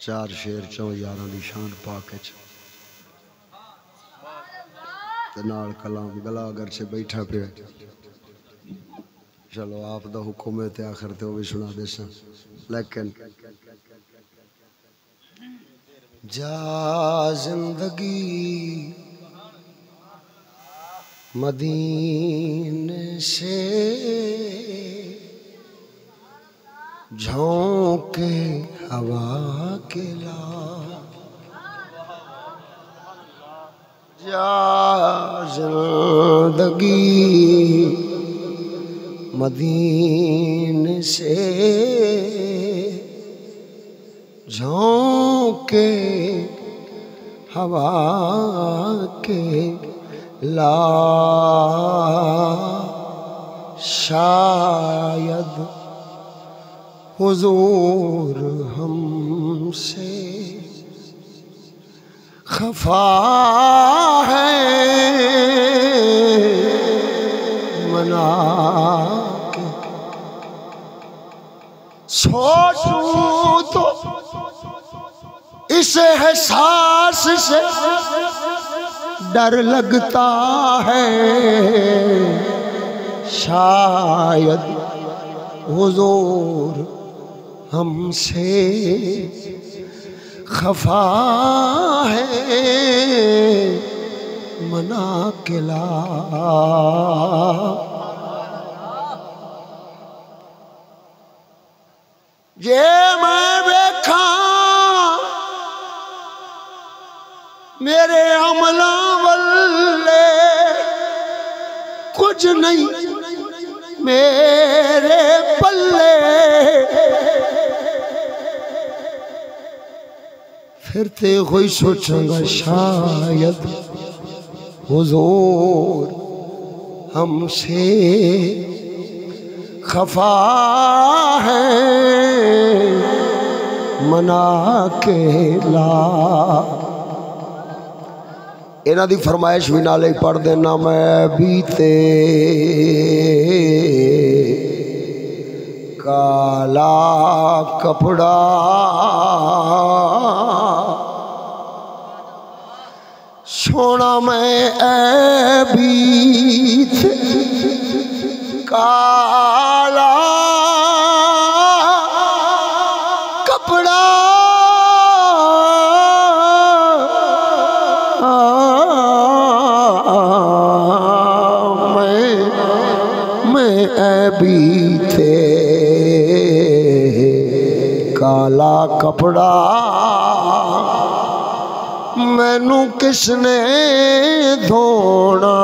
चार शेर चो यारां दी शान पाक नाल कलाम गला अगर से बैठा पे चलो आप दा हुक्म है ते आखिर ते वो भी सुना दे सा लेकिन जा जिंदगी मदीने से झोंके हवा के ला जा जिंदगी मदीने से झोंके हवा के ला शायद हुजूर हमसे खफा है मना के सोचूं तो इस एहसास से डर लगता है शायद हुजूर हमसे खफा है मना के ला ये मैं देखा मेरे अमला वल्ले कुछ नहीं मेरे पल्ले फिर ते कोई सोचूंगा शायद हुजूर हमसे खफा है मना के ला इन्हां दी फरमाइश भी नाले पढ़ देना मैं बीते काला कपड़ा सोना मैं बीत काला कपड़ा मैं बीते काला कपड़ा मैनू किसने धोना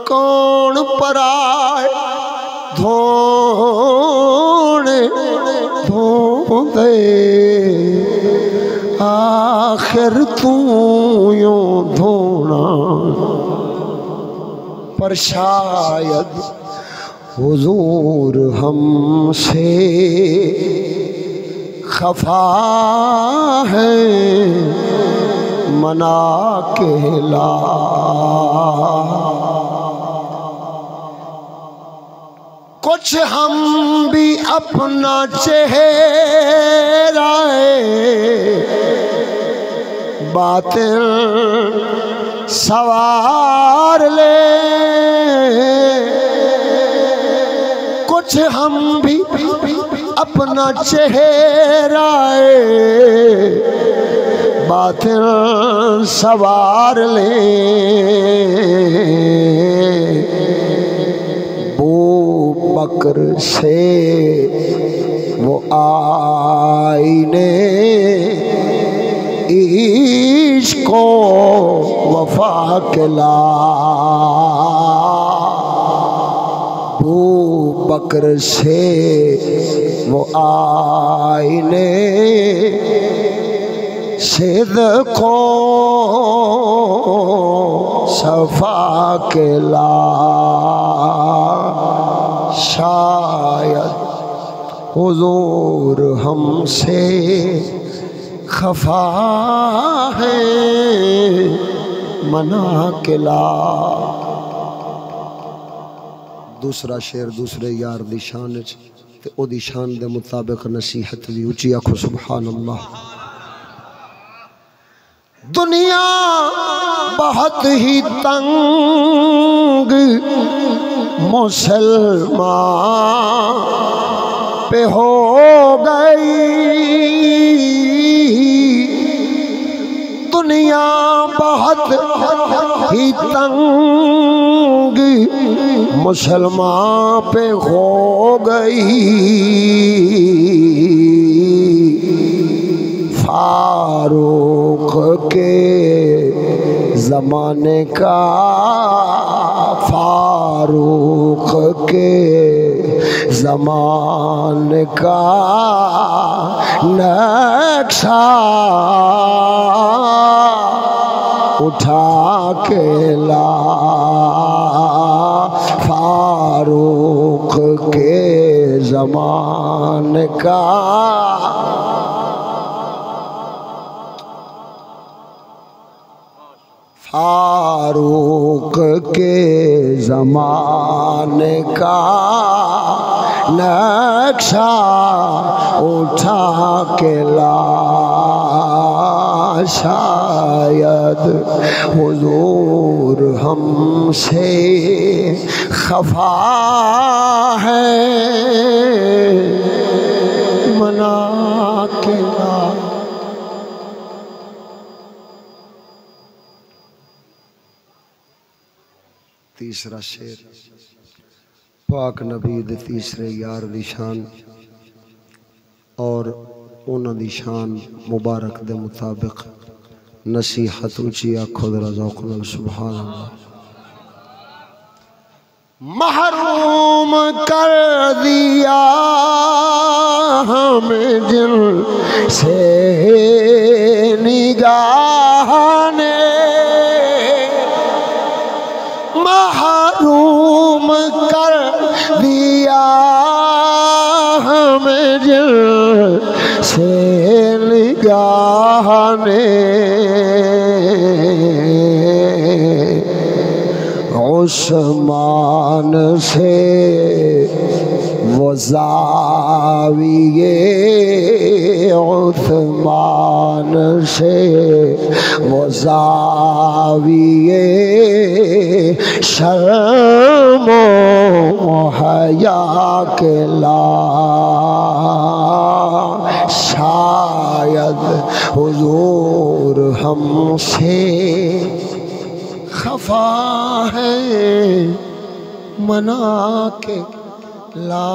कौन पराए धोने धोंदे आखिर तू यूं धोना पर शायद हुजूर हमसे खफा है मना के ला कुछ हम भी अपना चेहरा बातिल सवार ले कुछ हम भी अपना चेहरा बातिल सवार ले बू बकर से वो आईने इश्को वफा के ला बू बकर से वो आईने सिद्को सफा के ला शायद हुजूर हमसे खफा है मना के ला। दूसरा शेर दूसरे यार दी शान ते ओदी शान दे मुताबिक नसीहत भी उची आखो सुभान अल्लाह। दुनिया बहुत ही तंग मुसलमान पे हो गई, दुनिया बहुत ही तंग मुसलमान पे हो गई। फारूक के ज़माने का, फारूक के ज़माने का नक्शा उठा के ला, फारूक के ज़माने का फारूक के ज़माने का नक्शा उठा के ला। शायद हुजूर हमसे खफा है, मना के ला। तीसरा शेर पाक नबी दे तीसरे यार दी शान और उन्हां दी शान मुबारक दे मुताबिक नसीहत ऊंची आखो जरा ज़ौक़ नाल सुभान अल्लाह। महरूम कर दिया हमें दिल से निगाह ने, महरूम कर दिया हमें दिल से निगाह ने। उस्मान से वो ज़ाविये, उस्मान से वो ज़ाविये शर्म हया के ला। शायद हुजूर हमसे खफा है, मना के ला।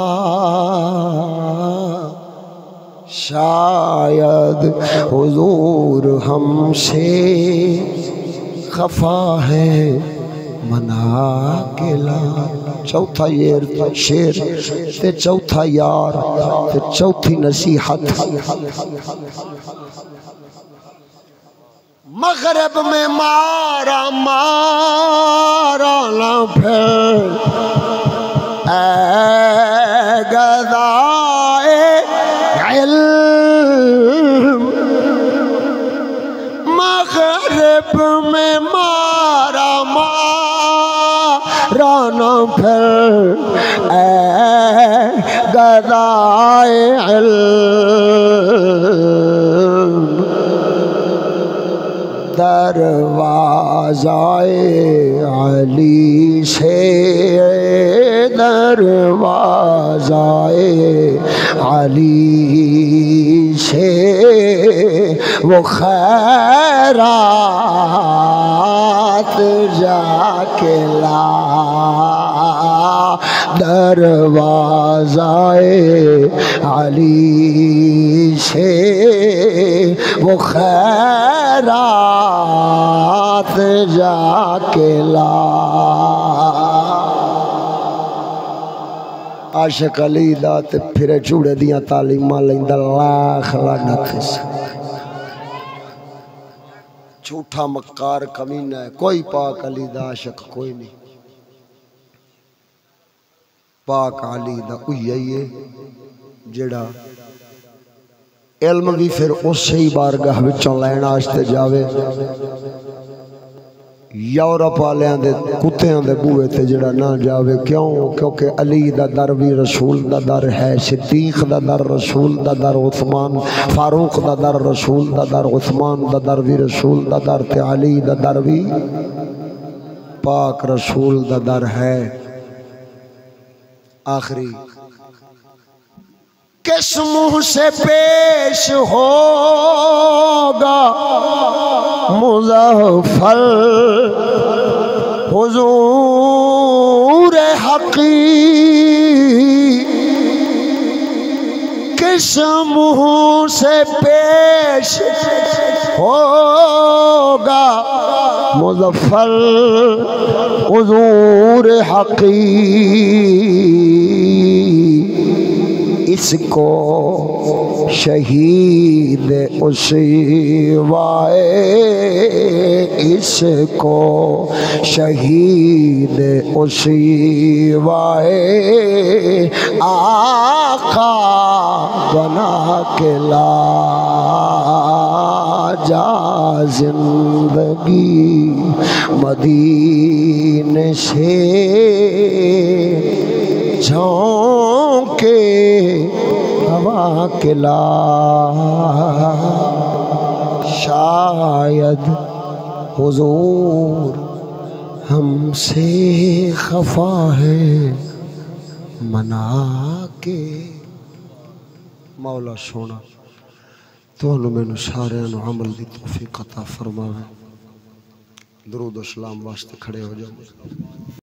शायद हुजूर हमसे खफा है, मना के ला। चौथा ये शेर ते चौथा यार ते चौथी नसीहत। मगरब में मारा मारा ना फिर गदाए इल्म, मगरब में मारा मारा ना फिर गदाए इल्म। दरवाज़ाए अली से, दरवाज़ाए अली से वो खैरात जाके ला। दरवाज़ाए अली से वो खैरात जाके ला। आशिक अली दा ते फिरे चूड़े दियां तालीमां लैंदा लाख लानत। झूठा मक्कार कमीना है कोई पाक अली दा आशिक कोई नहीं। पाक अली दा उही है जेड़ा इल्म भी फिर उस ही बारगाह विचों लैण वास्ते जावे, यूरोप वालियां दे कुत्तियां दे बूहे ते जड़ा ना जावे। क्यों? क्योंकि अली दा दर भी रसूल दा दर है, सिद्दीक दा दर रसूल दा दर, उस्मान फारूक दा दर रसूल दा दर, उस्मान दा दर भी रसूल दा दर, ते अली दा दर भी पाक रसूल दा दर है। आखिरी किस मुंह से पेश होगा मुज़फ़्फ़र हुज़ूर हक़ी, किस मुंह से पेश होगा मुज़फ़्फ़र हुज़ूर हक़ी। इसको शहीद उसीवाए, इसको शहीद उसीवाए आका बना के ला जा जिंदगी मदीने से झोंके हवा के ला। शायद हुजूर हमसे खफा है मना के। मौला सोना तुहानू मैनू सारियां नू अमल दी तौफीक अता फरमावे। दरूद सलाम वास्ते खड़े हो जाओ।